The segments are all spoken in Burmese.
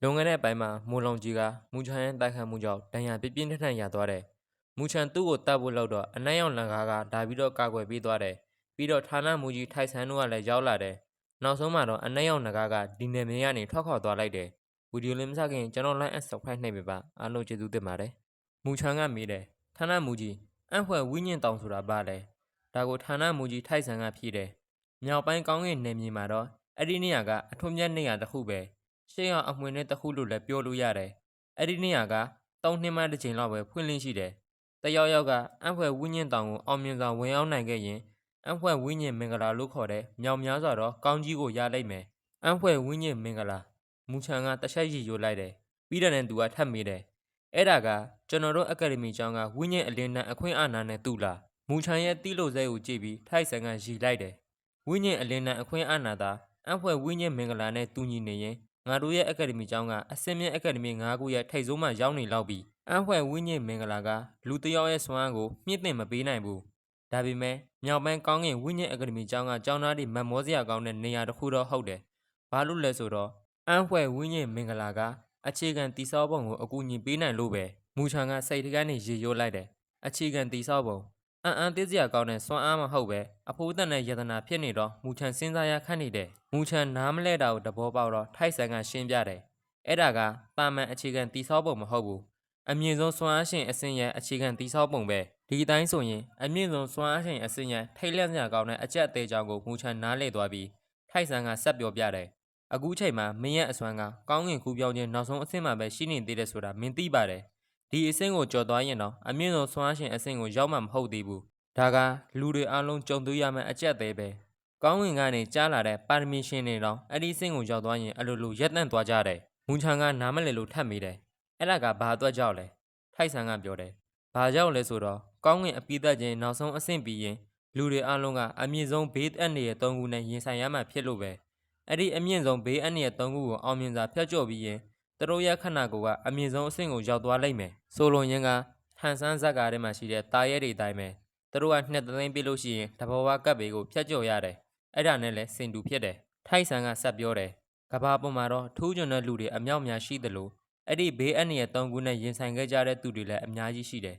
လွန်ခဲ့တဲ့ပိုင်းမှာမိုးလုံးကြီးကမူချန်ရဲ့တိုက်ခတ်မှုကြောင့်ဒဏ်ရာပြင်းထန်ရသွားတယ်။မူချန်သူ့ကိုတတ်ဖို့လောက်တော့အနက်ရောင်လန်ကားကဒါပြီးတော့ကာကွယ်ပေးသွားတယ်။ပြီးတော့ဌာနမူကြီးထိုက်ဆန်တို့ကလည်းရောက်လာတယ်။နောက်ဆုံးမှာတော့အနက်ရောင်လန်ကားကဒီနယ်မြေကနေထွက်ခွာသွားလိုက်တယ်။ဗီဒီယိုလေးမစခင်ကျွန်တော် line and subscribe နှိပ်ပေးပါအားလုံးကျေးဇူးတင်ပါတယ်။မူချန်ကမေးတယ်ဌာနမူကြီးအံ့ဖွယ်ဝိညာဉ်တောင်ဆိုတာပါလဲ။ဒါကိုဌာနမူကြီးထိုက်ဆန်ကဖြေတယ်။မြောက်ပိုင်းကောင်းကင်နယ်မြေမှာတော့အဲ့ဒီနေရာကအထွတ်မြတ်နေရာတစ်ခုပဲ။ရှေ့အောင်အမွေနဲ့တစ်ခုလို့လည်းပြောလို့ရတယ်။အဲ့ဒီနေရာက3နှစ်မှတစ်ချိန်လောက်ပဲဖွင့်လှစ်ရှိတယ်။တယောက်ယောက်ကအံ့ဖွယ်ဝိညာဉ်တောင်ကိုအောင်မြင်စွာဝင်ရောက်နိုင်ခဲ့ရင်အံ့ဖွယ်ဝိညာဉ်မင်္ဂလာလို့ခေါ်တဲ့မြောက်များစွာတော့ကောင်းကြီးကိုရလိုက်မယ်။အံ့ဖွယ်ဝိညာဉ်မင်္ဂလာမူချန်ကတစ်ချက်ရည်ရွယ်လိုက်တယ်။ပြီးတဲ့သူကထပ်မေးတယ်။အဲ့ဒါကကျွန်တော်တို့အကယ်ဒမီကျောင်းကဝိညာဉ်အလင်းတန်းအခွင့်အာဏာနဲ့တူလား။မူချန်ရဲ့တီးလို့စဲကိုကြည့်ပြီးထိုက်ဆန်ကရည်လိုက်တယ်။ဝိညာဉ်အလင်းတန်းအခွင့်အာဏာသာအံ့ဖွယ်ဝိညာဉ်မင်္ဂလာနဲ့တူညီနေရင်ငါတို့ရဲ့အကယ်ဒမီကျောင်းကအစင်းမြင့်အကယ်ဒမီ9ခုရဲ့ထိပ်ဆုံးမှာရောက်နေလောက်ပြီအံ့ဖွယ်ဝိညာဉ်မင်္ဂလာကလူတစ်ယောက်ရဲ့စွမ်းအားကိုမြင့်တင်မပေးနိုင်ဘူးဒါပေမဲ့မြောက်ပိုင်းကောင်းကင်ဝိညာဉ်အကယ်ဒမီကျောင်းကကျောင်းသားတွေမတ်မောစရာကောင်းတဲ့နေရာတစ်ခုတော့ဟုတ်တယ်ဘာလို့လဲဆိုတော့အံ့ဖွယ်ဝိညာဉ်မင်္ဂလာကအခြေခံတည်ဆောက်ပုံကိုအကူအညီပေးနိုင်လို့ပဲမူချန်ကစိတ်တကနေရေရိုးလိုက်တယ်အခြေခံတည်ဆောက်ပုံအန်သိစရာကောင်းတဲ့စွမ်းအားမဟုတ်ပဲအဖိုးတန်တဲ့ယတနာဖြစ်နေတော့မူချန်စဉ်းစားရခန့်နေတယ်မူချန်နားမလဲတာကိုတဘောပေါက်တော့ထိုက်ဆန်ကရှင်းပြတယ်အဲ့ဒါကတာမန်အခြေခံတည်ဆောက်ပုံမဟုတ်ဘူးအမြင့်ဆုံးစွမ်းအားရှင်အဆင့်ရဲ့အခြေခံတည်ဆောက်ပုံပဲဒီအတိုင်းဆိုရင်အမြင့်ဆုံးစွမ်းအားရှင်အဆင့်ရဲ့ထိတ်လန့်စရာကောင်းတဲ့အကြက်အသေးကြောင့်ကိုမူချန်နားလဲသွားပြီးထိုက်ဆန်ကဆက်ပြောပြတယ်အခုချိန်မှာမင်းရဲ့အစွမ်းကကောင်းကင်ကူးပြောင်းခြင်းနောက်ဆုံးအဆင့်မှာပဲရှိနေသေးတယ်ဆိုတာမင်းသိပါတယ်ဒီအဆင့်ကိုကျော်သွားရင်တော့အမြင့်ဆုံးစွမ်းအားရှင်အဆင့်ကိုရောက်မှမဟုတ်သေးဘူးဒါကလူတွေအလုံးကြုံတွေ့ရမယ့်အကြက်သေးပဲကောင်းကင်ကနေကြားလာတဲ့ပါရမီရှင်တွေတော့အဲ့ဒီအဆင့်ကိုရောက်သွားရင်အလိုလိုရက်တန့်သွားကြတယ်မူချန်ကနားမလည်လို့ထပ်မိတယ်အဲ့ဒါကဘာအတွက်ကြောက်လဲထိုက်ဆန်ကပြောတယ်ဘာကြောက်လဲဆိုတော့ကောင်းကင်အပိသက်ချင်းနောက်ဆုံးအဆင့်ပြီးရင်လူတွေအလုံးကအမြင့်ဆုံးဘေးအန္တရာယ်၃ခုနဲ့ရင်ဆိုင်ရမှဖြစ်လို့ပဲအဲ့ဒီအမြင့်ဆုံးဘေးအန္တရာယ်၃ခုကိုအောင်မြင်စွာဖျက်ကျော်ပြီးရင်သူတို့ရဲ့ခန္ဓာကိုယ်ကအမြင့်ဆုံးအဆင့်ကိုရောက်သွားလိမ့်မယ်ဆိုလိုရင်းကဟန်ဆန်းဇက်ကားထဲမှာရှိတဲ့တာရဲတွေအတိုင်းပဲသူတို့ကနှစ်သိန်းပြလို့ရှိရင်တဘောဝကပ်ဘေးကိုဖျက်ကျော်ရတယ်အဲ့ဒါနဲ့လည်းစင်တူဖြစ်တယ်ထိုက်ဆန်ကဆက်ပြောတယ်ကဘာပေါ်မှာတော့ထူးချွန်တဲ့လူတွေအမြောက်များရှိသလိုအဲ့ဒီဘေးအန္တရာယ်၃ခုနဲ့ရင်ဆိုင်ခဲ့ကြတဲ့သူတွေလည်းအများကြီးရှိတယ်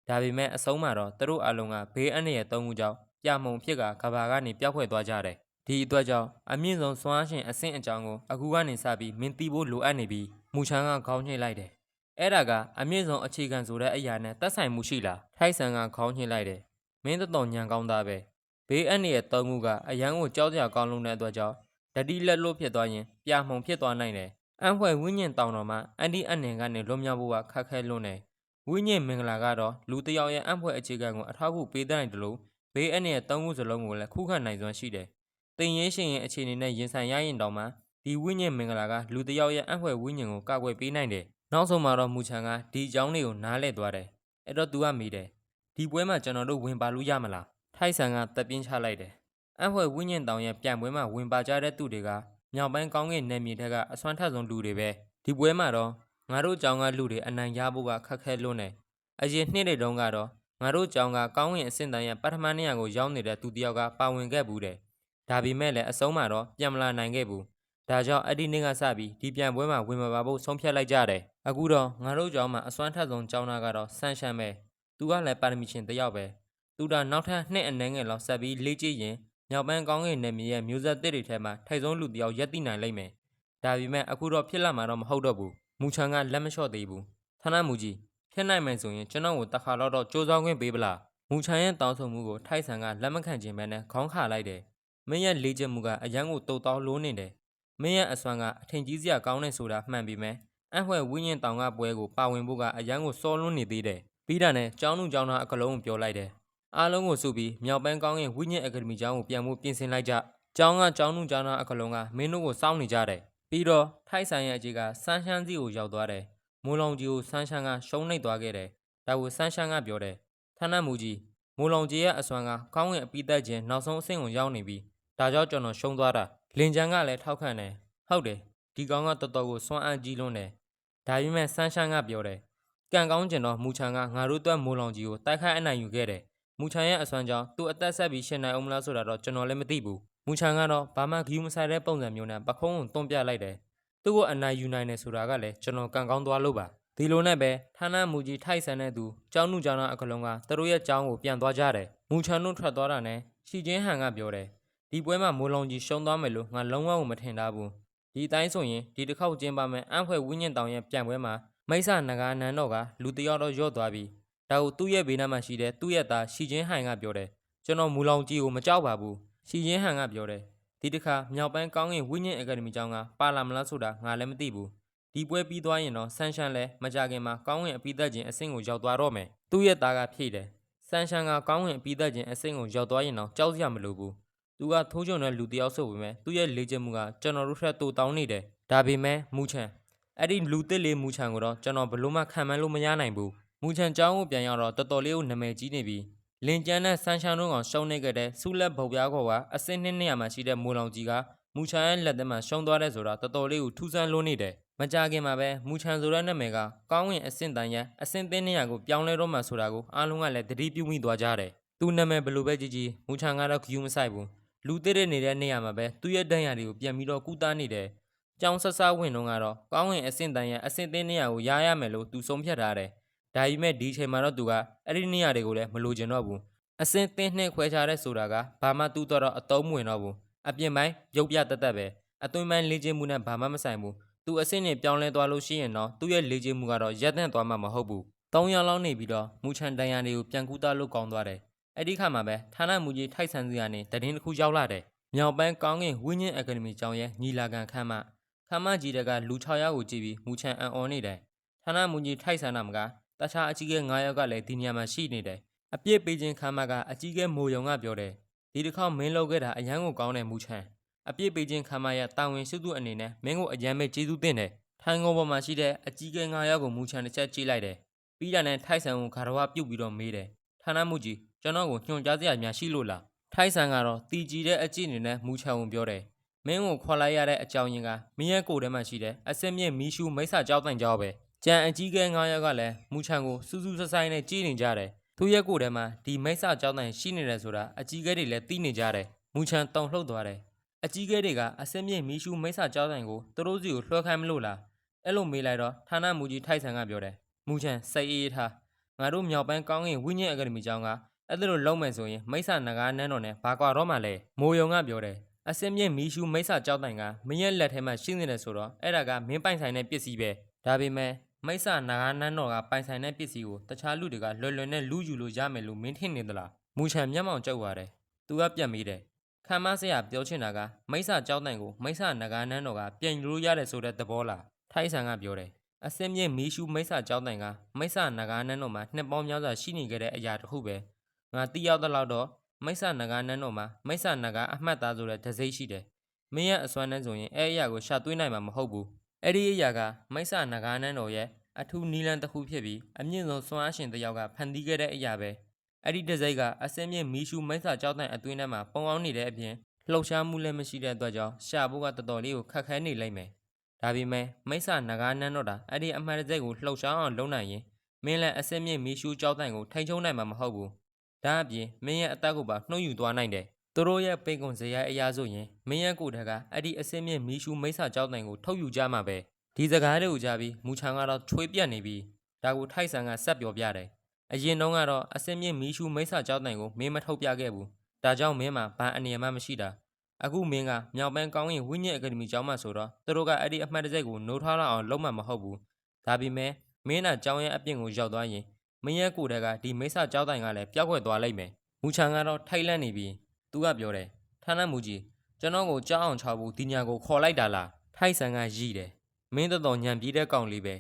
ဒါပေမဲ့အဆုံးမှာတော့သူတို့အလုံးကဘေးအန္တရာယ်၃ခုကြောင့်ပြမုံဖြစ်ကကဘာကနေပျောက်ခွဲသွားကြတယ်ဒီအတွက်ကြောင့်အမြင့်ဆုံးစွမ်းအားရှင်အဆင့်အကြောင်းကိုအခုကနေစပြီးမင်းသိဖို့လိုအပ်နေပြီမူချန်ကခေါင်းညှိလိုက်တယ်အဲ့ဒါကအမြင့်ဆုံးအခြေခံဆိုတဲ့အရာနဲ့သက်ဆိုင်မှုရှိလားထိုက်ဆန်ကခေါင်းညှိလိုက်တယ်မင်းတော်ညံကောင်းသားပဲဘေးအန္တရာယ်၃ခုကအရန်ကိုကြောက်ကြကောင်းလုံးတဲ့အတွက်ကြောင့်ဓတိလက်လို့ဖြစ်သွားရင်ပြမှုံဖြစ်သွားနိုင်တယ်အံ့ဖွယ်ဝိညာဉ်တောင်တော်မှာအန်တီအနှင်ကနေလွတ်မြောက်ဖို့ကခက်ခဲလွန်းတယ်ဝိညာဉ်မင်္ဂလာကတော့လူတစ်ယောက်ရဲ့အံ့ဖွယ်အခြေခံကိုအထောက်အကူပေးတဲ့တယ်လို့ဘေးအန္တရာယ်၃ခုစလုံးကိုလည်းခုခံနိုင်စွမ်းရှိတယ်တင်ရေးရှင်ရဲ့အခြေအနေနဲ့ရင်ဆိုင်ရရင်တောင်မှဒီဝိညာဉ်မင်္ဂလာကလူတစ်ယောက်ရဲ့အံ့ဖွယ်ဝိညာဉ်ကိုကာကွယ်ပေးနိုင်တယ်နောက်ဆုံးမှာတော့မူချန်ကဒီအကြောင်းတွေကိုနားလည်သွားတယ်အဲ့တော့သူကမိတယ်ဒီပွဲမှာကျွန်တော်တို့ဝင်ပါလို့ရမလားထိုက်ဆန်ကတက်ပြင်းချလိုက်တယ်အံ့ဖွယ်ဝိညာဉ်တောင်ရဲ့ပြန်ပွဲမှာဝင်ပါကြတဲ့သူတွေကမြောက်ပိုင်းကောင်းကင်နယ်မြေထက်ကအစွမ်းထက်ဆုံးလူတွေပဲဒီပွဲမှာတော့ငါတို့ကြောင်ကလူတွေအနိုင်ရဖို့ကခက်ခဲလွန်းတယ်အရင်နှစ်တွေတုန်းကတော့ငါတို့ကြောင်ကကောင်းကင်အဆင့်တန်းရဲ့ပထမနေရာကိုရောက်နေတဲ့သူတယောက်ကပါဝင်ခဲ့ဘူးတယ်ဒါပေမဲ့လည်းအဆုံးမှာတော့ပြန်မလာနိုင်ခဲ့ဘူးဒါကြောင့်အဲ့ဒီနေ့ကစပြီးဒီပြန်ပွဲမှာဝင်မပါဖို့ဆုံးဖြတ်လိုက်ကြတယ်အခုတော့ငါတို့ကြောင်မှာအစွမ်းထက်ဆုံးကြောင်သားကတော့ဆန်းရှမ်းပဲသူကလည်းပါရမီရှင်တယောက်ပဲသူကနောက်ထပ်နှစ်အနည်းငယ်လောက်ဆက်ပြီးလေ့ကျင့်ရင်မြောက်ပန်းကောင်းကင်နယ်မြေရဲ့မျိုးဆက်သစ်တွေထဲမှာထိပ်ဆုံးလူတယောက်ရက်တည်နိုင်လိမ့်မယ်ဒါပေမဲ့အခုတော့ဖြစ်လာမှာတော့မဟုတ်တော့ဘူးမူချန်ကလက်မလျှော့သေးဘူးဌာနမူကြီးဖြစ်နိုင်မယ်ဆိုရင်ကျွန်တော်ကိုတစ်ခါတော့စူးစမ်းခွင့်ပေးပလားမူချန်ရဲ့တောင်းဆိုမှုကိုထိုက်ဆန်ကလက်မခံခြင်းပဲနဲ့ခေါင်းခါလိုက်တယ်မင်းရဲ့လေ့ကျင့်မှုကအရန်ကိုတုတ်တောင်းလို့နေတယ်မင်းရဲ့အစွမ်းကအထင်ကြီးစရာကောင်းနေဆိုတာမှန်ပြီမယ်အံ့ဖွယ်ဝိညာဉ်တောင်ကပွဲကိုပါဝင်ဖို့ကအရန်ကိုစောလွန်းနေသေးတယ်ပြီးတာနဲ့ကျောင်းသူကျောင်းသားအကလုံးကိုပြောလိုက်တယ်အားလုံးကိုစုပြီးမြောက်ပန်းကောင်းကင်ဝိညာဉ်အကယ်ဒမီကျောင်းကိုပြန်ဖို့ပြင်ဆင်လိုက်ကြကျောင်းကကျောင်းသူကျောင်းသားအကလုံးကမင်းတို့ကိုစောင့်နေကြတယ်ပြီးတော့ထိုက်ဆိုင်ရဲ့အကြီးကဆန်းရှမ်းစီကိုရောက်သွားတယ်မိုးလုံးကြီးကိုဆန်းရှမ်းကရှုံးနှိပ်သွားခဲ့တယ်ဒါကိုဆန်းရှမ်းကပြောတယ်ဌာနမူကြီးမိုးလုံးကြီးရဲ့အစွမ်းကကောင်းကင်အပိသက်ခြင်းနောက်ဆုံးအဆင့်ကိုရောက်နေပြီဒါကြောင့်ကျွန်တော်ရှုံးသွားတာလင်ချန်ကလည်းထောက်ခံတယ်ဟုတ်တယ်ဒီကောင်ကတော်တော်ကိုစွမ်းအားကြီးလွန်းတယ်ဒါပေမဲ့ဆန်းရှမ်းကပြောတယ်ကံကောင်းကျင်တော့မူချန်ကငါတို့အတွက်မိုးလုံးကြီးကိုတိုက်ခိုက်အနိုင်ယူခဲ့တယ်မူချန်ရဲ့အစွမ်းကြောင့်သူ့အသက်ဆက်ပြီးရှင်နိုင်အောင်မလားဆိုတာတော့ကျွန်တော်လည်းမသိဘူးမူချန်ကတော့ဘာမှဂီးမဆိုင်တဲ့ပုံစံမျိုးနဲ့ပခုံးကိုတွန်းပြလိုက်တယ် သူ့ကိုအနိုင်ယူနိုင်တယ်ဆိုတာကလည်းကျွန်တော်ကံကောင်းသွားလို့ပါဒီလိုနဲ့ပဲဌာနမူကြီးထိုက်ဆန်တဲ့သူကျောင်းသူကျောင်းသားအကလုံးကသူတို့ရဲ့ကျောင်းကိုပြန်သွားကြတယ်မူချန်တို့ထွက်သွားတာနဲ့ရှီချင်းဟန်ကပြောတယ်ဒီပွဲမှာမိုးလုံးကြီးရှုံးသွားမယ်လို့ငါလုံးဝမထင်ထားဘူးဒီအတိုင်းဆိုရင်ဒီတစ်ခေါက်ကျင်းပမယ်အံ့ဖွဲ့ဝင်းညင်တောင်ရဲ့ပြန်ပွဲမှာမိဆာနဂါနန်းတော်ကလူတယောက်တော့ရော့သွားပြီဒါကိုသူ့ရဲ့ဘေးနားမှာရှိတဲ့သူ့ရဲ့သားရှီချင်းဟန်ကပြောတယ်ကျွန်တော်မူလောင်ကြီးကိုမကြောက်ပါဘူးရှီချင်းဟန်ကပြောတယ်ဒီတစ်ခါမြောက်ပိုင်းကောင်းကင်ဝင်းညင်အကယ်ဒမီကျောင်းကပါလာမလားဆိုတာငါလည်းမသိဘူးဒီပွဲပြီးသွားရင်တော့ဆန်ရှန်လည်းမကြခင်မှာကောင်းကင်အပိသက်ခြင်းအဆင့်ကိုရောက်သွားတော့မယ်သူ့ရဲ့သားကဖြည့်တယ်ဆန်ရှန်ကကောင်းကင်အပိသက်ခြင်းအဆင့်ကိုရောက်သွားရင်တော့ကြောက်စရာမလိုဘူးသူကထိုးချုံတဲ့လူတယောက်ဆိုပေမဲ့သူ့ရဲ့လေ့ကျင့်မှုကကျွန်တော်တို့ထက်တိုတောင်းနေတယ်ဒါပေမဲ့မူချန်အဲ့ဒီလူတစ်လေးမူချန်ကိုတော့ကျွန်တော်ဘလို့မှခံမှန်းလို့မရနိုင်ဘူးမူချန်ကျောင်းကိုပြန်ရောက်တော့တော်တော်လေးကိုနာမည်ကြီးနေပြီလင်ကျန်းနဲ့ဆန်ရှန်တို့ကောင်ရှုံးနေခဲ့တဲ့ဆုလက်ဗုတ်ပြားခေါ်ကအစင်းနှစ်နေရာမှာရှိတဲ့မိုးလောင်ကြီးကမူချန်ရဲ့လက်ထဲမှာရှုံးသွားတဲ့ဆိုတာတော်တော်လေးကိုထူးဆန်းလွန်းနေတယ်မကြခင်မှာပဲမူချန်ဆိုတဲ့နာမည်ကကောင်းဝင်အဆင့်တန်းရအဆင့်သင်းနေရာကိုပြောင်းလဲတော့မှဆိုတာကိုအားလုံးကလည်းသတိပြုမိသွားကြတယ်သူနာမည်ဘလို့ပဲကြီးကြီးမူချန်ကတော့ဂယူးမဆိုင်ဘူးလူသစ်တဲ့နေတဲ့နေရာမှာပဲသူ့ရဲ့ဒဏ်ရာတွေကိုပြန်ပြီးတော့ကုသနေတယ်ကျောင်းဆဆဝင်တော့ကတော့ကောင်းဝင်အဆင့်တန်းရအဆင့်သင်းနေရာကိုရရမယ်လို့သူဆုံးဖြတ်ထားတယ်ဒါပေမဲ့ဒီအချိန်မှာတော့သူကအဲ့ဒီနေရာတွေကိုလည်းမလိုချင်တော့ဘူးအဆင့်သင်းနှင့်ခွဲခြားတဲ့ဆိုတာကဘာမှသူ့တော့အတုံးမဝင်တော့ဘူးအပြင်ပိုင်းရုပ်ပြတတ်ပဲအသွင်ပိုင်းလေ့ကျင့်မှုနဲ့ဘာမှမဆိုင်ဘူးသူအဆင့်နဲ့ပြောင်းလဲသွားလို့ရှိရင်တော့သူ့ရဲ့လေ့ကျင့်မှုကတော့ရပ်တန့်သွားမှာမဟုတ်ဘူး၃ရက်လောက်နေပြီးတော့မူချန်တန်ရန်တွေကိုပြန်ကူးတာလို့ကောင်းသွားတယ်အဲ့ဒီခါမှာပဲဌာနမူကြီးထိုက်ဆန်စီကနေတရင်တစ်ခုရောက်လာတယ်မြောက်ပိုင်းကောင်းကင်ဝင်းညင်အကယ်ဒမီကျောင်းရဲ့ညီလာခံခမ်းမကြီးတကလူ6ယောက်ကိုကြည့်ပြီးမူချန်အံ့ဩနေတယ်ဌာနမူကြီးထိုက်ဆန်တာမကတခြားအကြီးကဲ9ယောက်ကလည်းဒီနေရာမှာရှိနေတယ်အပြစ်ပေးခြင်းခမ်းမကအကြီးကဲမိုယုံကပြောတယ်ဒီတစ်ခေါက်မင်းလုပ်ခဲ့တာအရန်ကိုကောင်းတယ်မူချန်အပြစ်ပေးခြင်းခမ်းမရဲ့တာဝန်ရှိသူအနေနဲ့မင်းကိုအရန်ပဲကျေးဇူးတင်တယ်ထိုင်ကုန်ပေါ်မှာရှိတဲ့အကြီးကဲ9ယောက်ကိုမူချန်တစ်ချက်ကြည့်လိုက်တယ်ပြီးတာနဲ့ထိုက်ဆန်ကိုခါတော်ပြုတ်ပြီးတော့မေးတယ်ဌာနမူကြီးကျွန်တော်ကိုညွှန်ကြားစရာများရှိလို့လားထိုက်ဆန်ကတော့တီကြီးတဲ့အကြည့်အနေနဲ့မူချန်ကိုပြောတယ်မင်းကိုခေါ်လိုက်ရတဲ့အကြောင်းရင်းကမင်းရဲ့ကိုယ်ထဲမှာရှိတဲ့အစက်မြင့်မီးရှူမိစ္ဆာကြောက်တိုင်ကြောက်ပဲကြံအကြီးကဲ9ယောက်ကလည်းမူချန်ကိုစူးစူးဆဆိုင်နဲ့ကြည့်နေကြတယ်သူရဲ့ကိုယ်ထဲမှာဒီမိစ္ဆာကြောက်တိုင်ရှိနေတယ်ဆိုတာအကြီးကဲတွေလည်းသိနေကြတယ်မူချန်တုံလှုပ်သွားတယ်အကြီးကဲတွေကအစက်မြင့်မီးရှူမိစ္ဆာကြောက်တိုင်ကိုသူတို့စီကိုလွှဲခိုင်းမလို့လားအဲ့လိုမေးလိုက်တော့ဌာနမူကြီးထိုက်ဆန်ကပြောတယ်မူချန်စိတ်အေးထားငါတို့မြောက်ပိုင်းကောင်းကင်ဝိညာဉ်အကယ်ဒမီကျောင်းကအဲ့ဒါလိုလုံးမယ်ဆိုရင်မိစ္ဆာနဂါနန်းတော်နဲ့ဘာကွာတော့မှလဲမိုးယုံကပြောတယ်အစင်းမြင့်မီးရှူမိစ္ဆာကြောက်တိုင်ကမင်းရဲ့လက်ထဲမှာရှိနေတယ်ဆိုတော့အဲ့ဒါကမင်းပိုင်ဆိုင်တဲ့ပစ္စည်းပဲဒါပေမဲ့မိစ္ဆာနဂါနန်းတော်ကပိုင်ဆိုင်တဲ့ပစ္စည်းကိုတခြားလူတွေကလွယ်လွယ်နဲ့လူယူလို့ရမယ်လို့မင်းထင်နေသလားမူချန်မျက်မှောင်ကျုပ်သွားတယ်သူကပြန်မိတယ်ခံမဆရာပြောချင်တာကမိစ္ဆာကြောက်တိုင်ကိုမိစ္ဆာနဂါနန်းတော်ကပြန်ယူလို့ရတယ်ဆိုတဲ့သဘောလားထိုက်ဆန်ကပြောတယ်အစင်းမြင့်မီးရှူမိစ္ဆာကြောက်တိုင်ကမိစ္ဆာနဂါနန်းတော်မှာနှစ်ပေါင်းများစွာရှိနေခဲ့တဲ့အရာတစ်ခုပဲငါသိရောက်တဲ့လောက်တော့မိစ္ဆာနဂါနန်းတော်မှာမိစ္ဆာနဂါအမှတ်သားဆိုတဲ့ဒစိမ့်ရှိတယ်မင်းရဲ့အစွမ်းနဲ့ဆိုရင်အဲ့အရာကိုရှာသွင်းနိုင်မှာမဟုတ်ဘူးအဲ့ဒီအရာကမိစ္ဆာနဂါနန်းတော်ရဲ့အထူးနီလန်တစ်ခုဖြစ်ပြီးအမြင့်ဆုံးစွမ်းအားရှင်တစ်ယောက်ကဖန်တီးခဲ့တဲ့အရာပဲအဲ့ဒီဒစိမ့်ကအစင်းမြင့်မီးရှူမိစ္ဆာကြောက်တိုင်အတွင်းထဲမှာပုံအောင်နေတဲ့အပြင်လှုပ်ရှားမှုလည်းမရှိတဲ့အတွက်ကြောင့်ရှာဖို့ကတော်တော်လေးကိုခက်ခဲနေလိမ့်မယ်ဒါပေမဲ့မိစ္ဆာနဂါနန်းတော်တာအဲ့ဒီအမှတ်တစိမ့်ကိုလှုပ်ရှားအောင်လုပ်နိုင်ရင်မင်းလည်းအစင်းမြင့်မီးရှူကြောက်တိုင်ကိုထိန်းချုပ်နိုင်မှာမဟုတ်ဘူးဒါအပြင်မင်းရဲ့အသက်ကိုပါနှုတ်ယူသွားနိုင်တယ်သူတို့ရဲ့ပိတ်ကွန်ဇေယျအရာဆိုရင်မင်းရဲ့ကိုယ်ထက်ကအဲ့ဒီအစင်းမြင့်မီးရှူမိစ္ဆာကြောက်တိုင်ကိုထုတ်ယူကြမှာပဲဒီစကားတွေကိုကြားပြီးမူချန်ကတော့ချွေးပြတ်နေပြီးဒါကိုထိုက်ဆန်ကဆက်ပြောပြတယ်အရင်တုန်းကတော့အစင်းမြင့်မီးရှူမိစ္ဆာကြောက်တိုင်ကိုမင်းမထုတ်ပြခဲ့ဘူးဒါကြောင့်မင်းမှာဘာအနေမှမရှိတာအခုမင်းကမြောက်ပိုင်းကောင်းရင်ဝိညာဉ်အကယ်ဒမီကျောင်းမှာဆိုတော့သူတို့ကအဲ့ဒီအမှတ်တစိမ့်ကိုနိုးထားလောက်အောင်လုံးမှာမဟုတ်ဘူးဒါပေမဲ့မင်းကကျောင်းရဲ့အပြင်ကိုရောက်သွားရင်မင်းရဲ့ကိုယ်တက်ကဒီမိစ္ဆာကြောက်တိုင်ကလည်းပျောက်ကွယ်သွားလိမ့်မယ်မူချန်ကတော့ထိုက်လန့်နေပြီးသူကပြောတယ်ဌာနမူကြီးကျွန်တော်ကိုကြောက်အောင်ချဖို့ဒီညာကိုခေါ်လိုက်တာလားထိုက်ဆန်ကရည်တယ်မင်းတော်ညံပြေးတဲ့ကောင်လေးပဲ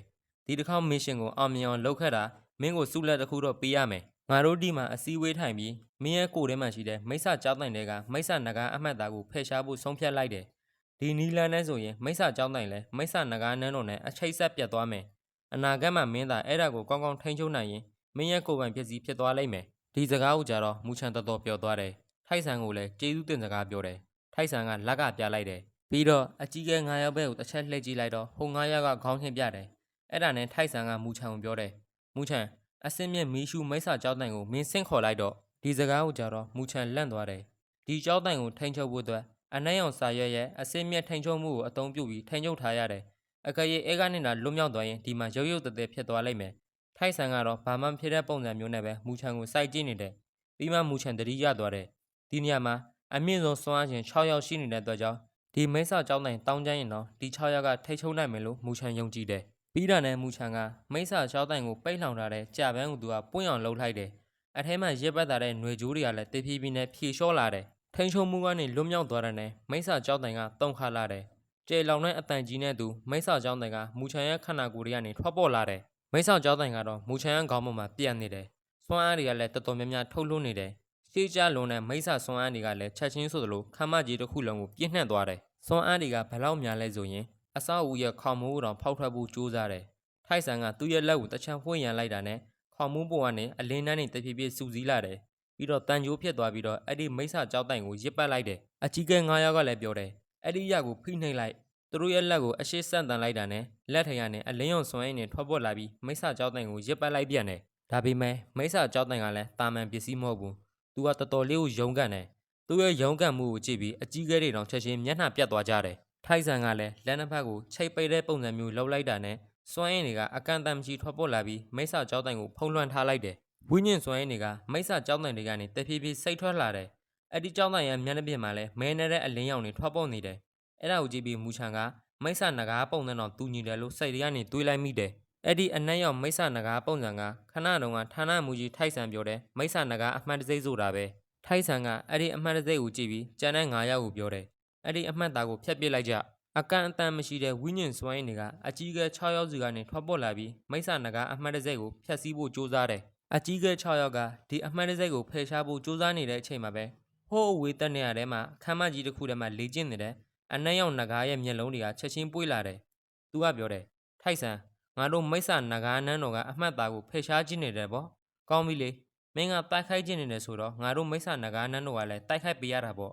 ဒီတစ်ခေါက်မစ်ရှင်ကိုအောင်မြင်အောင်လုပ်ခဲ့တာမင်းကိုစုလက်တစ်ခုတော့ပေးရမယ်ငါတို့ဒီမှာအစည်းအဝေးထိုင်ပြီးမင်းရဲ့ကိုယ်ထဲမှာရှိတဲ့မိစ္ဆာကြောက်တိုင်တွေကမိစ္ဆာနဂါအမှတ်သားကိုဖယ်ရှားဖို့ဆုံးဖြတ်လိုက်တယ်ဒီနီလန်နဲ့ဆိုရင်မိစ္ဆာကြောက်တိုင်လဲမိစ္ဆာနဂါနန်းတော်နဲ့အချိတ်ဆက်ပြတ်သွားမယ်အနာဂတ်မှာမင်းသားအဲ့ဒါကိုကောင်းကောင်းထိန်းချုပ်နိုင်ရင်မင်းရဲ့ကိုယ်ပိုင်ဖြစ်စီဖြစ်သွားလိမ့်မယ်ဒီစကားကိုကြတော့မူချန်တော်တော်ပျော်သွားတယ်ထိုက်ဆန်ကိုလည်းကျေးဇူးတင်စကားပြောတယ်ထိုက်ဆန်ကလက်ကပြလိုက်တယ်ပြီးတော့အကြီးကဲ9ယောက်ပဲကိုတစ်ချက်လှည့်ကြည့်လိုက်တော့ဟို9ယောက်ကခေါင်းချင်းပြတယ်အဲ့ဒါနဲ့ထိုက်ဆန်ကမူချန်ကိုပြောတယ်မူချန်အစင်းမြင့်မီးရှူမိစ္ဆာကြောက်တိုင်ကိုမင်းဆင့်ခေါ်လိုက်တော့ဒီစကားကိုကြတော့မူချန်လန့်သွားတယ်ဒီကြောက်တိုင်ကိုထိန်းချုပ်ဖို့အတွက် အနက်ရောင်စာရွက်ရဲ့အစင်းမြက်ထိန်ချုံမှုကိုအသုံးပြုပြီးထိန်ချုပ်ထားရတယ်အကယ်၍အဲကနေလာလွတ်မြောက်သွားရင်ဒီမှာရုပ်ရုပ်တည်ဖြစ်သွားလိမ့်မယ်ထိုက်ဆန်ကတော့ဘာမှမဖြစ်တဲ့ပုံစံမျိုးနဲ့ပဲမူချန်ကိုစိုက်ကြည့်နေတယ်ပြီးမှမူချန်တတိရသွားတယ်ဒီနေရာမှာအမြင့်ဆုံးစွမ်းအားရှင်6ယောက်ရှိနေတဲ့အတွက်ကြောင့်ဒီမိစ္ဆာကျောင်းတိုင်တောင်းကျမ်းရင်တော့ဒီ6ယောက်ကထိချုံနိုင်မယ်လို့မူချန်ယုံကြည်တယ်ပြီးတာနဲ့မူချန်ကမိစ္ဆာကျောင်းတိုင်ကိုပိတ်လှောင်ထားတဲ့ကြာပန်းကိုသူကပွင့်အောင်လှုပ်လိုက်တယ်အထဲမှာရစ်ပတ်တာတဲ့ຫນွေကြိုးတွေကလည်းတဖြည်းဖြည်းနဲ့ဖြေလျှော့လာတယ်ထိန်ချုံမှုကနေလွတ်မြောက်သွားတဲ့နဲ့မိစ္ဆာကျောင်းတိုင်ကတုံခါလာတယ်ကျေလောင်တဲ့အတန်ကြီးနဲ့သူမိစ္ဆာကျောင်းတိုင်ကမူချန်ရဲ့ခန္ဓာကိုယ်တွေကနေထွက်ပေါ်လာတယ်မိစ္ဆာကျောင်းတိုင်ကတော့မူချန်ရဲ့ခေါင်းပေါ်မှာပြန့်နေတယ်စွမ်းအားတွေကလည်းတော်တော်များများထုတ်လွှတ်နေတယ်ရှေးကြလွန်တဲ့မိစ္ဆာစွမ်းအားတွေကလည်းချက်ချင်းဆိုသလိုခမ်းမကြီးတစ်ခုလုံးကိုပြည့်နှံ့သွားတယ်စွမ်းအားတွေကဘလောက်များလဲဆိုရင်အဆောက်အဦရဲ့ခေါင်မိုးတောင်ဖောက်ထွက်ဖို့ကြိုးစားတယ်ထိုက်ဆန်ကသူ့ရဲ့လက်ကိုတချံဖွင့်ရန်လိုက်တာနဲ့ခေါင်မိုးပေါ်ကနေအလင်းနှန်းတွေတဖြည်းဖြည်းစူးစီးလာတယ်ပြီးတော့တန်ကြိုးဖြစ်သွားပြီးတော့အဲ့ဒီမိစ္ဆာကျောင်းတိုင်ကိုရစ်ပတ်လိုက်တယ်အကြီးကဲ9ယောက်ကလည်းပြောတယ်အဲ့ဒီရက်ကိုဖိနှိပ်လိုက်သူတို့ရဲ့လက်ကိုအရှိဆက်တန်လိုက်တာနဲ့လက်ထရနဲ့အလင်းရုံစွမ်းအင်းတွေထွက်ပေါ်လာပြီးမိစ္ဆာကျောင်းတိုင်ကိုရစ်ပတ်လိုက်ပြန်တယ်ဒါပေမဲ့မိစ္ဆာကျောင်းတိုင်ကလည်းတာမန်ပစ္စည်းမဟုတ်ဘူးသူကတော်တော်လေးကိုယုံကန်တယ်သူရဲ့ယုံကန်မှုကိုကြည့်ပြီးအကြီးကဲတွေတောင်ချက်ချင်းမျက်နှာပြတ်သွားကြတယ်ထိုက်ဆန်ကလည်းလက်နှစ်ဖက်ကိုချိတ်ပိတ်တဲ့ပုံစံမျိုးလှုပ်လိုက်တာနဲ့စွမ်းအင်းတွေကအကန့်အသတ်မရှိထွက်ပေါ်လာပြီးမိစ္ဆာကျောင်းတိုင်ကိုဖုံးလွှမ်းထားလိုက်တယ်ဝိညာဉ်စွမ်းအင်းတွေကမိစ္ဆာကျောင်းတိုင်တွေကနေတဖြည်းဖြည်းစိတ်ထွက်လာတယ်အဲ့ဒီကျောင်းတိုင်ရဲ့မျက်နှာပြင်မှာလည်းမဲနေတဲ့အလင်းရောင်တွေထွက်ပေါ်နေတယ်အဲ့ဒါကိုကြည့်ပြီးမူချန်ကမိစ္ဆာနဂါပုံစံတော်တူညီတယ်လို့စိတ်ထဲကနေတွေးလိုက်မိတယ်အဲ့ဒီအနက်ရောင်မိစ္ဆာနဂါပုံစံကခဏတုန်းကဌာနမူကြီးထိုက်ဆန်ပြောတယ်မိစ္ဆာနဂါအမှတ်တစိမ့်ဆိုတာပဲထိုက်ဆန်ကအဲ့ဒီအမှတ်တစိမ့်ကိုကြည့်ပြီးကျန်တဲ့9ယောက်ကိုပြောတယ်အဲ့ဒီအမှတ်သားကိုဖျက်ပစ်လိုက်ကြအကန့်အသတ်မရှိတဲ့ဝိညာဉ်စွမ်းအင်းတွေကအကြီးကဲ6ယောက်စီကနေထွက်ပေါ်လာပြီးမိစ္ဆာနဂါအမှတ်တစိမ့်ကိုဖျက်ဆီးဖို့ကြိုးစားတယ်အကြီးကဲ6ယောက်ကဒီအမှတ်တစိမ့်ကိုဖယ်ရှားဖို့ကြိုးစားနေတဲ့အချိန်မှာပဲဟိုးဝေးတက်နေရတဲ့မှာခမ်းမကြီးတစ်ခုထဲမှာလေ့ကျင့်နေတဲ့အနက်ရောင်နဂါရဲ့မျက်လုံးတွေကချက်ချင်းပွေ့လာတယ်သူကပြောတယ်ထိုက်ဆန်ငါတို့မိစ္ဆာနဂါနန်းတော်ကအမှတ်သားကိုဖယ်ရှားခြင်းနေတယ်ပေါ့ကောင်းပြီလေမင်းကတိုက်ခိုက်ခြင်းနေတယ်ဆိုတော့ငါတို့မိစ္ဆာနဂါနန်းတော်ကလည်းတိုက်ခိုက်ပေးရတာပေါ့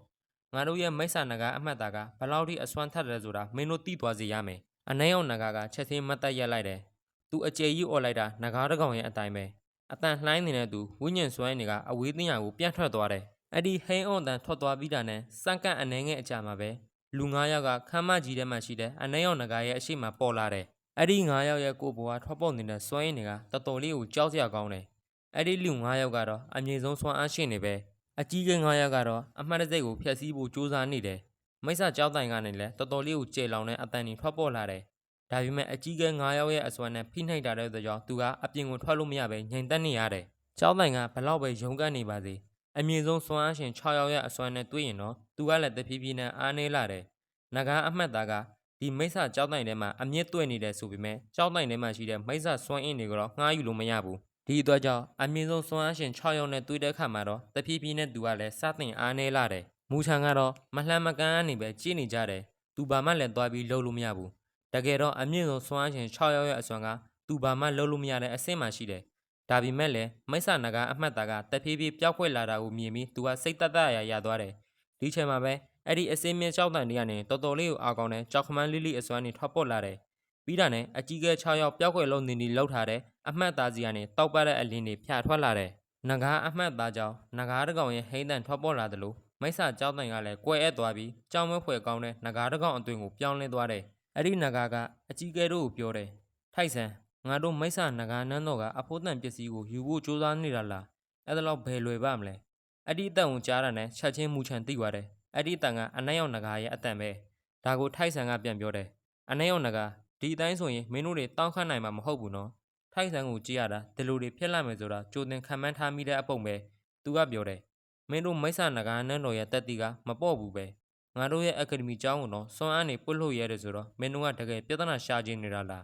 ငါတို့ရဲ့မိစ္ဆာနဂါအမှတ်သားကဘလောက်ထိအစွမ်းထက်တယ်ဆိုတာမင်းတို့သိသွားစေရမယ်အနက်ရောင်နဂါကချက်ချင်းမတ်တက်ရက်လိုက်တယ်သူအကျယ်ကြီးអော်လိုက်တာနဂါတကောင်ရဲ့အတိုင်းပဲအတန်လှိုင်းနေတဲ့သူဝိညာဉ်စွမ်းတွေကအဝေးသိညာကိုပြန့်ထွက်သွားတယ်အဲ့ဒီဟိန်းအွန်တန်ထွက်သွားပြီးတာနဲ့စန့်ကန့်အနေငယ်အကြမှာပဲလူ9ယောက်ကခမ်းမကြီးထဲမှာရှိတဲ့အနက်ရောင်နဂါရဲ့အရှိမပေါ်လာတယ်အဲ့ဒီ9ယောက်ရဲ့ကိုယ်ပေါ်ကထွက်ပေါ်နေတဲ့စွမ်းရည်တွေကတော်တော်လေးကိုကြောက်စရာကောင်းတယ်အဲ့ဒီလူ9ယောက်ကတော့အမြင့်ဆုံးစွမ်းအားရှင်နေပဲအကြီးကဲ9ယောက်ကတော့အမှတ်တစိမ့်ကိုဖျက်ဆီးဖို့ကြိုးစားနေတယ်မိစ္ဆာကျောင်းတိုင်ကနေလည်းတော်တော်လေးကိုကျေလောင်တဲ့အတန်ကြီးထွက်ပေါ်လာတယ်ဒါပေမဲ့အကြီးကဲ9ယောက်ရဲ့အစွမ်းနဲ့ဖိနှိပ်တာတဲ့အတွက်ကြောင့်သူကအပြင်ကိုထွက်လို့မရပဲငြိမ်သက်နေရတယ်ကျောင်းတိုင်ကဘလောက်ပဲရုန်းကန်နေပါစေအမြင့်ဆုံးစွမ်းအားရှင်6ယောက်ရဲ့အစွမ်းနဲ့တွေ့ရင်တော့သူကလည်းတဖြည်းဖြည်းနဲ့အားနည်းလာတယ်နဂါအမှတ်သားကဒီမိစ္ဆာကျောင်းတိုင်ထဲမှာအမြင့်တွေ့နေတယ်ဆိုပေမဲ့ကျောင်းတိုင်ထဲမှာရှိတဲ့မိစ္ဆာစွမ်းအင်းတွေကိုတော့ငှားယူလို့မရဘူးဒီအတွက်ကြောင့်အမြင့်ဆုံးစွမ်းအားရှင်6ယောက်နဲ့တွေ့တဲ့အခါမှာတော့တဖြည်းဖြည်းနဲ့သူကလည်းစတင်အားနည်းလာတယ်မူချန်ကတော့မလှမ်းမကမ်းကနေပဲကြည့်နေကြတယ်သူဘာမှလည်းသွားပြီးလှုပ်လို့မရဘူးတကယ်တော့အမြင့်ဆုံးစွမ်းအားရှင်6ယောက်ရဲ့အစွမ်းကသူဘာမှလှုပ်လို့မရတဲ့အဆင့်မှာရှိတယ်ဒါပေမဲ့လည်းမိစ္ဆာနဂါအမှတ်သားကတဖြည်းဖြည်းပျောက်ကွယ်လာတာကိုမြင်ပြီးသူကစိတ်သက်သာရသွားတယ်ဒီချိန်မှာပဲအဲ့ဒီအစင်းမြင့်ကျောက်တိုင်တွေကနေတော်တော်လေးကိုအားကောင်းတဲ့ကြောက်ခမန်းလေးလေးအစွမ်းတွေထွက်ပေါ်လာတယ်ပြီးတာနဲ့အကြီးကဲ6ယောက်ပျောက်ကွယ်လုံးနေနေလောက်ထားတဲ့အမှတ်သားစီကနေတောက်ပတဲ့အလင်းတွေဖြာထွက်လာတယ်နဂါအမှတ်သားကြောင့်နဂါတကောင်ရဲ့ဟိန်းတန်ထွက်ပေါ်လာတယ်လို့မိစ္ဆာကျောက်တိုင်ကလည်းကွယ်အပ်သွားပြီးကြောင်မွဲဖွယ်ကောင်းတဲ့နဂါတကောင်အတွင်ကိုပြောင်းလဲသွားတယ်အဲ့ဒီနဂါကအကြီးကဲတို့ကိုပြောတယ်ထိုက်ဆန်ငါတို့မိစ္ဆာနဂါနန်းတော်ကအဖို့တန်ပစ္စည်းကိုယူဖို့ကြိုးစားနေတာလားအဲ့ဒါတော့ဘယ်လွယ်ပါမလဲအဲ့ဒီအတန်ကိုကြားတာနဲ့ချက်ချင်းမူချန်သိသွားတယ်အဲ့ဒီအတန်ကအနက်ရောင်နဂါရဲ့အတန်ပဲဒါကိုထိုက်ဆန်ကပြန်ပြောတယ်အနက်ရောင်နဂါဒီအတိုင်းဆိုရင်မင်းတို့တွေတောင်းခတ်နိုင်မှာမဟုတ်ဘူးနော်ထိုက်ဆန်ကိုကြည့်ရတာဒီလိုတွေဖြစ်လာမယ်ဆိုတာကြိုတင်ခံမှန်းထားမိတဲ့အပုံပဲသူကပြောတယ်မင်းတို့မိစ္ဆာနဂါနန်းတော်ရဲ့တက်တီကမပေါ့ဘူးပဲငါတို့ရဲ့အကယ်ဒမီကျောင်းကတော့စွမ်းအားနေပွတ်လို့ရတယ်ဆိုတော့မင်းတို့ကတကယ်ပြဿနာရှာခြင်းနေတာလား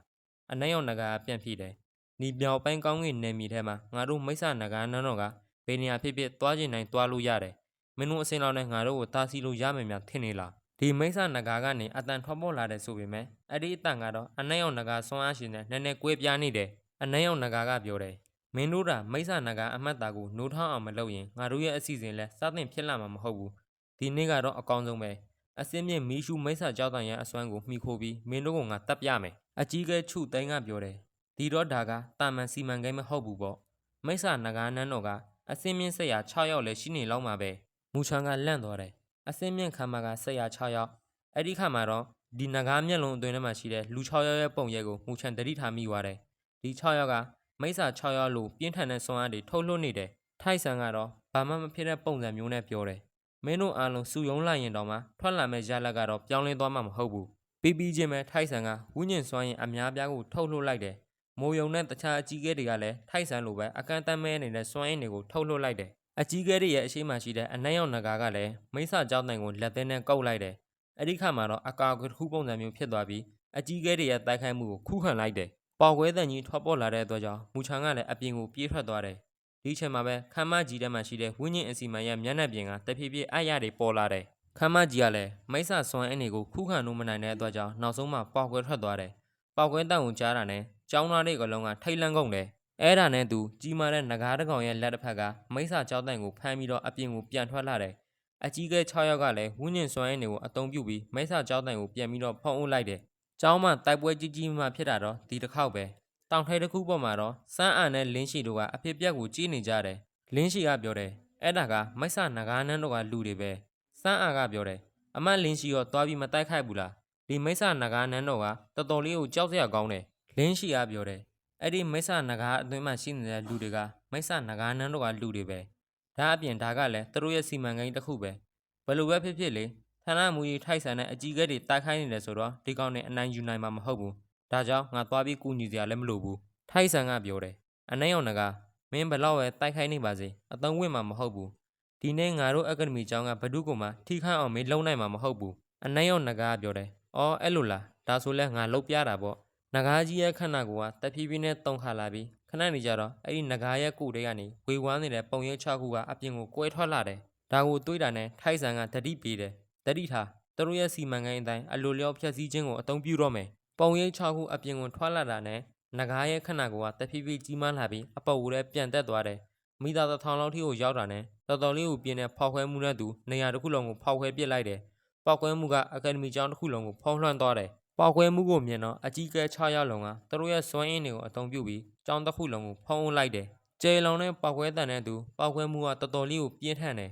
အနက်ရောင်နဂါပြန်ဖြေတယ်ဒီမြောက်ပိုင်းကောင်းကင်နယ်မြေထဲမှာငါတို့မိစ္ဆာနဂါနန်းတော်ကဘယ်နေရာဖြစ်ဖြစ်သွားခြင်းတိုင်းသွားလို့ရတယ်မင်းတို့အစင်းလောက်နဲ့ငါတို့ကိုတားဆီးလို့ရမယ်များထင်နေလားဒီမိစ္ဆာနဂါကနေအတန်ထွက်ပေါ်လာတယ်ဆိုပေမဲ့အဲ့ဒီအတန်ကတော့အနက်ရောင်နဂါစွမ်းအားရှင်နဲ့နည်းနည်းကွဲပြားနေတယ်အနက်ရောင်နဂါကပြောတယ်မင်းတို့ကမိစ္ဆာနဂါအမှတ်သားကိုနိုးထောင်းအောင်မလုပ်ရင်ငါတို့ရဲ့အစီအစဉ်လဲစတင်ဖြစ်လာမှာမဟုတ်ဘူးဒီနေ့ကတော့အကောင်းဆုံးပဲအစင်းမြင့်မီးရှူမိစ္ဆာကြောက်တန်ရဲ့အစွမ်းကိုမှီခိုပြီးမင်းတို့ကငါတပ်ပြမယ်အကြီးကဲချုသိန်းကပြောတယ်ဒီတော့ဒါကတာမန်စီမံကိန်းမဟုတ်ဘူးပေါ့မိစ္ဆာနဂါနန်းတော်ကအစင်းမြင့်ဆက်ရ6ယောက်လည်းရှိနေလောက်မှာပဲမူချန်ကလန့်သွားတယ် အစင်းမြင့်ခမ်းမကဆက်ရ6ယောက်အဲ့ဒီခါမှာတော့ဒီနဂါးမျက်လုံးအတွင်းထဲမှာရှိတဲ့လူ6ယောက်ရဲ့ပုံရိပ်ကိုမူချန်တတိထားမိသွားတယ်ဒီ6ယောက်ကမိစ္ဆာ6ယောက်လို့ပြင်းထန်တဲ့စွမ်းအားတွေထုတ်လွှတ်နေတယ်ထိုက်ဆန်ကတော့ဘာမှမဖြစ်တဲ့ပုံစံမျိုးနဲ့ပြောတယ်မင်းတို့အားလုံးစုယုံလိုက်ရင်တော့မှထွက်လာမဲ့ရလဒ်ကတော့ပြောင်းလဲသွားမှာမဟုတ်ဘူးပြီးချင်းပဲထိုက်ဆန်ကဝိညာဉ်စွမ်းရင်အများပြားကိုထုတ်လွှတ်လိုက်တယ်မိုးယုံနဲ့တခြားအကြီးအကဲတွေကလည်းထိုက်ဆန်လိုပဲအကန့်အသတ်မဲ့နေတဲ့စွမ်းအင်တွေကိုထုတ်လွှတ်လိုက်တယ်အကြီးအကဲတွေရဲ့အရှိမရှိတဲ့အနက်ရောင်နဂါကလည်းမိစ္ဆာကြောက်တိုင်ကိုလက်သေးနဲ့ကုတ်လိုက်တယ်အဲ့ဒီခါမှာတော့အကာအကွယ်တစ်ခုပုံစံမျိုးဖြစ်သွားပြီးအကြီးအကဲတွေရဲ့တိုက်ခိုက်မှုကိုခုခံလိုက်တယ်ပေါက်ကွဲတန်ကြီးထွက်ပေါ်လာတဲ့အတွက်ကြောင့်မူချန်ကလည်းအပြင်ကိုပြေးထွက်သွားတယ်ဒီအချိန်မှာပဲခမ်းမကြီးထဲမှာရှိတဲ့ဝိညာဉ်အစီမံရဲ့မျက်နှာပြင်ကတဖြည်းဖြည်းအရတွေပေါ်လာတယ်ခမ်းမကြီးကလည်းမိစ္ဆာစွမ်းအင်တွေကိုခုခံလို့မနိုင်တဲ့အတွက်ကြောင့်နောက်ဆုံးမှပေါက်ကွဲထွက်သွားတယ်ပေါက်ကွဲတန်ကိုကြားတာနဲ့ကျောင်းသားတွေကလုံးကထိတ်လန့်ကုန်တယ်အဲ့ဒါနဲ့သူကြီးမားတဲ့နဂါးတစ်ကောင်ရဲ့လက်တစ်ဖက်ကမိစ္ဆာကြောက်တိုင်ကိုဖမ်းပြီးတော့အပြင်ကိုပြန်ထွက်လာတယ်အကြီးကဲ6ယောက်ကလည်းဝင်းကျင်စွမ်းအင်တွေကိုအသုံးပြုပြီးမိစ္ဆာကြောက်တိုင်ကိုပြန်ပြီးတော့ဖုံးအုပ်လိုက်တယ်။ကျောင်းမှာတိုက်ပွဲကြီးကြီးမှဖြစ်တာတော့ဒီတစ်ခေါက်ပဲ။တောင်ထိပ်တစ်ခုပေါ်မှာတော့စန်းအန်နဲ့လင်းရှိတို့ကအဖြစ်ပြက်ကိုကြည့်နေကြတယ်။လင်းရှိကပြောတယ်အဲ့ဒါကမိစ္ဆာနဂါးနန်းတို့ကလူတွေပဲ။စန်းအန်ကပြောတယ်အမတ်လင်းရှိရောသွားပြီးမတိုက်ခိုက်ဘူးလား။ဒီမိစ္ဆာနဂါးနန်းတို့ကတော်တော်လေးကိုကြောက်စရာကောင်းတယ်။လင်းရှိကပြောတယ်အဲ့ဒီမိစ္ဆာနဂါးအတွင်းမှာရှိနေတဲ့လူတွေကမိစ္ဆာနဂါးနန်းတို့ကလူတွေပဲ။ဒါအပြင်ဒါကလည်းသူတို့ရဲ့စီမံကိန်းတစ်ခုပဲ။ဘယ်လိုပဲဖြစ်ဖြစ်လေဌာနမူကြီးထိုက်ဆန်တဲ့အကြီးအကဲတွေတိုက်ခိုင်းနေတယ်ဆိုတော့ဒီကောင်နဲ့အနိုင်ယူနိုင်မှာမဟုတ်ဘူးဒါကြောင့်ငါသွားပြီးကူညီစရာလည်းမလိုဘူးထိုက်ဆန်ကပြောတယ်အနှဲ့အောင်ကမင်းဘလောက်ပဲတိုက်ခိုင်းနေပါစေအသုံးဝင်မှာမဟုတ်ဘူးဒီနေ့ငါတို့အကယ်ဒမီကျောင်းကဘဒုကမှထိခိုက်အောင်မင်းလုံးနိုင်မှာမဟုတ်ဘူးအနှဲ့အောင်ကပြောတယ်အော်အဲ့လိုလားဒါဆိုလဲငါလှုပ်ပြတာပေါ့နဂါးကြီးရဲ့ခန္ဓာကိုယ်ကတဖြည်းဖြည်းနဲ့တုံခါလာပြီးခဏနေကြတော့အဲ့ဒီနဂါးရဲ့ကိုယ်တွေကနေဝေဝမ်းနေတဲ့ပုံရိပ်6ခုကအပြင်ကိုကွဲထွက်လာတယ်ဒါကိုတွေးတာနဲ့ထိုက်ဆန်ကတတိပေးတယ်တတိထားသူတို့ရဲ့စီမံကိန်းအတိုင်းအလိုလျောက်ဖြည့်ဆည်းခြင်းကိုအသုံးပြုတော့မယ်ပုံရိပ်6ခုအပြင်ကိုထွက်လာတာနဲ့နဂါးရဲ့ခန္ဓာကိုယ်ကတဖြည်းဖြည်းကြီးမားလာပြီးအပေါ်ကိုလည်းပြန်တက်သွားတယ်မိသား1000လောက်ထိကိုရောက်တာနဲ့တော်တော်လေးကိုပြင်းတဲ့ဖောက်ခွဲမှုနဲ့သူနေရာတစ်ခုလုံးကိုဖောက်ခွဲပစ်လိုက်တယ်ပောက်ခွဲမှုကအကယ်ဒမီကျောင်းတစ်ခုလုံးကိုဖုံးလွှမ်းသွားတယ်ပောက်ခွဲမှုကိုမြင်တော့အကြီးကဲ6ယောက်လုံးကသူတို့ရဲ့စွမ်းအင်တွေကိုအသုံးပြုပြီးကျောင်းတစ်ခုလုံးကိုဖုံးအုပ်လိုက်တယ်ကျေလောင်နဲ့ပောက်ခွဲတန်တဲ့သူပောက်ခွဲမှုကတော်တော်လေးကိုပြင်းထန်တယ်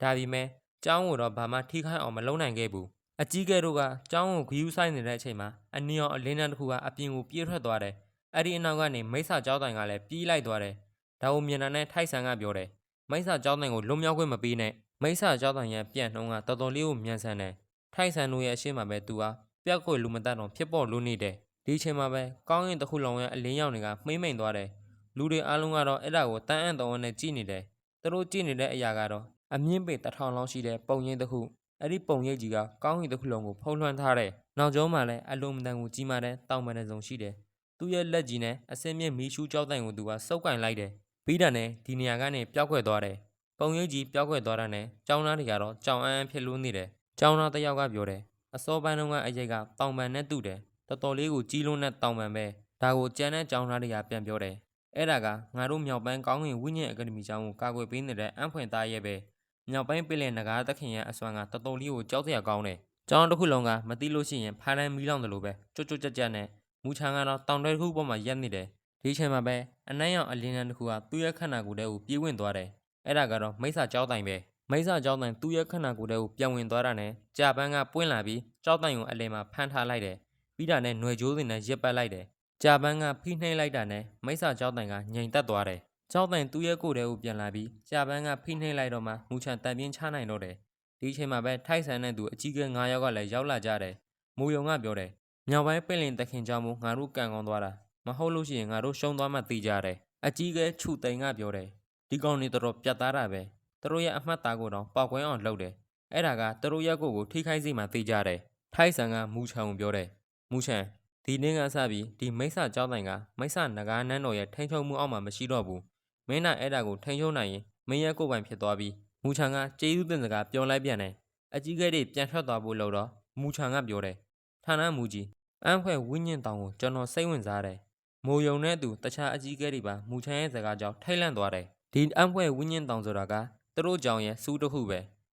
ဒါပေမဲ့ကျောင်းကိုတော့ဘာမှထိခိုက်အောင်မလုပ်နိုင်ခဲ့ဘူးအကြီးကဲတို့ကကျောင်းကိုဂယူးဆိုင်နေတဲ့အချိန်မှာအနီရောင်အလင်းတန်းတစ်ခုကအပြင်ကိုပြေးထွက်သွားတယ်အဲ့ဒီအနောက်ကနေမိစ္ဆာကျောင်းတိုင်ကလည်းပြေးလိုက်သွားတယ်ဒါကိုမြင်တာနဲ့ထိုက်ဆန်ကပြောတယ်မိစ္ဆာကျောင်းတိုင်ကိုလွတ်မြောက်ခွင့်မပေးနဲ့မိစ္ဆာကျောင်းတိုင်ရဲ့ပြန်နှုံးကတော်တော်လေးကိုမြန်ဆန်တယ်ထိုက်ဆန်တို့ရဲ့အရှိမပဲသူကပျောက်ကွယ်လူမတတ်တော့ဖြစ်ပေါ်လို့နေတယ်ဒီအချိန်မှာပဲကောင်းရင်တစ်ခုလုံးရဲ့အလင်းရောင်တွေကမှိမ့်မိန်သွားတယ်လူတွေအားလုံးကတော့အဲ့ဒါကိုတန်းအံ့တော်နဲ့ကြည့်နေတယ်သူတို့ကြည့်နေတဲ့အရာကတော့အမြင့်ပေ1000လောက်ရှိတဲ့ပုံရိပ်တစ်ခုအဲ့ဒီပုံရိပ်ကြီးကကောင်းကင်တစ်ခုလုံးကိုဖုံးလွှမ်းထားတယ်နောက်ကျောမှာလည်းအလုံးမတန်ကိုကြီးမားတဲ့တောင်ပန်တဲ့စုံရှိတယ်သူ့ရဲ့လက်ကြီးနဲ့အစင်းမြင့်မီးရှူးကြောက်တိုင်ကိုသူကစုပ်ကင်လိုက်တယ်ပြီးတာနဲ့ဒီနေရာကနေပျောက်ကွယ်သွားတယ်ပုံရိပ်ကြီးပျောက်ကွယ်သွားတာနဲ့ကျောင်းသားတွေကတော့ကြောင်အန်းဖြစ်လို့နေတယ်ကျောင်းသားတစ်ယောက်ကပြောတယ်အစောပိုင်းတုန်းကအရိပ်ကတောင်ပန်နဲ့တူတယ်တော်တော်လေးကိုကြီးလုံးတဲ့တောင်ပန်ပဲဒါကိုကျန်တဲ့ကျောင်းသားတွေကပြန်ပြောတယ်အဲ့ဒါကငါတို့မြောက်ပိုင်းကောင်းကင်ဝိညာဉ်အကယ်ဒမီကျောင်းကိုကာကွယ်ပေးနေတဲ့အံ့ဖွယ်သားရဲ့ပဲမြောက်ပိုင်းပြည်လည်နဂါးသခင်ရဲ့အစွမ်းကတော်တော်လေးကိုကြောက်စရာကောင်းတယ်ကျောင်းတစ်ခုလုံးကမသိလို့ရှိရင်ဖားတန်းမီးလောင်တယ်လို့ပဲကြွတ်ကြက်နဲ့မူချန်ကတော့တောင်တဲတစ်ခုပေါ်မှာရက်နေတယ်ဒီချိန်မှာပဲအနက်ရောင်အလင်းတန်းတစ်ခုကသူ့ရဲ့ခန္ဓာကိုယ်ထဲကိုပြေးဝင်သွားတယ်အဲ့ဒါကတော့မိစ္ဆာကျောင်းတိုင်ပဲမိစ္ဆာကျောင်းတိုင်သူ့ရဲ့ခန္ဓာကိုယ်ထဲကိုပြန်ဝင်သွားတာနဲ့ကြာပန်းကပွင့်လာပြီးကျောင်းတိုင်ကိုအလယ်မှာဖမ်းထားလိုက်တယ်ပြီးတာနဲ့ຫນွယ်ကြိုးစင်နဲ့ရစ်ပတ်လိုက်တယ်ကြာပန်းကဖိနှိမ့်လိုက်တာနဲ့မိစ္ဆာကျောင်းတိုင်ကငြိမ်သက်သွားတယ်ကျောင်းတိုင်သူ့ရဲ့ကိုယ်ထဲကိုပြန်လာပြီးကြာပန်းကဖိနှိမ့်လိုက်တော့မှမူချန်တန်ပြင်းချနိုင်တော့တယ်ဒီအချိန်မှာပဲထိုက်ဆန်တဲ့သူအကြီးကဲ9ယောက်ကလည်းရောက်လာကြတယ်မူယုံကပြောတယ်မြောက်ပိုင်းပင်လင်တခင်ကျောင်းမို့ငါတို့ကန်ကောင်းသွားတာမဟုတ်လို့ရှိရင်ငါတို့ရှုံးသွားမှသိကြတယ်အကြီးကဲခြုသိန်ကပြောတယ်ဒီကောင်နေတော်ပြတ်သားတာပဲသူတို့ရဲ့အမှတ်သားကိုတော့ပေါက်ကွဲအောင်လုပ်တယ်အဲ့ဒါကသူတို့ရဲ့ကိုယ်ကိုထိခိုက်စေမှသိကြတယ်ထိုက်ဆန်ကမူချန်ကိုပြောတယ်မူချန်ဒီနေ့ကစပြီးဒီမိစ္ဆာကျောင်းတိုင်ကမိစ္ဆာနဂါးနန်းတော်ရဲ့ထိန်းချုပ်မှုအောက်မှာမရှိတော့ဘူးမင်းနိုင်အဲ့ဒါကိုထိန်းချုပ်နိုင်ရင်မင်းရဲ့ကိုယ်ပိုင်ဖြစ်သွားပြီးမူချန်ကကျေးဇူးတင်စကားပြောလိုက်ပြန်တယ်အကြီးကဲတွေပြန်ထွက်သွားဖို့လို့တော့မူချန်ကပြောတယ်ဌာနမူကြီးအံ့ဖွဲ့ဝိညာဉ်တောင်ကိုကျွန်တော်စိတ်ဝင်စားတယ်မိုးယုံတဲ့သူတခြားအကြီးကဲတွေပါမူချန်ရဲ့စကားကြောင့်ထိတ်လန့်သွားတယ်ဒီအံ့ဖွဲ့ဝိညာဉ်တောင်ဆိုတာကသူတို့ကြောင့်ရဲ့စူးတစ်ခုပဲ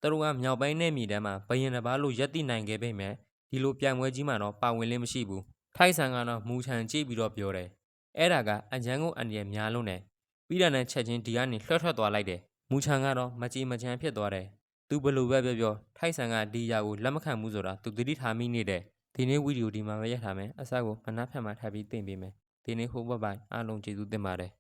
သူတို့ကမြောက်ပိုင်းနယ်မြေထဲမှာဘယင်တစ်ပါးလိုရက်တည်နိုင်ခဲ့ပေမဲ့ဒီလိုပြိုင်ပွဲကြီးမှာတော့ပါဝင်လင်းမရှိဘူးထိုက်ဆန်ကတော့မူချန်ကြည့်ပြီးတော့ပြောတယ်အဲ့ဒါကအရန်ကိုအန်ရယ်များလုံးတယ်ပြီးတာနဲ့ချက်ချင်းဒီကနေလွှတ်ထွက်သွားလိုက်တယ်မူချန်ကတော့မကြည်မချမ်းဖြစ်သွားတယ် သူဘလို့ပဲပြောထိုက်ဆန်ကဒီအရာကိုလက်မခံဘူးဆိုတာသူသတိထားမိနေတယ်ဒီနေ့ဗီဒီယိုဒီမှာပဲရပ်ထားမယ်အစကိုမနှက်ဖြတ်မှထပ်ပြီးတင်ပေးမယ်ဒီနေ့ဟိုဘက်ပိုင်းအားလုံးကျေးဇူးတင်ပါတယ်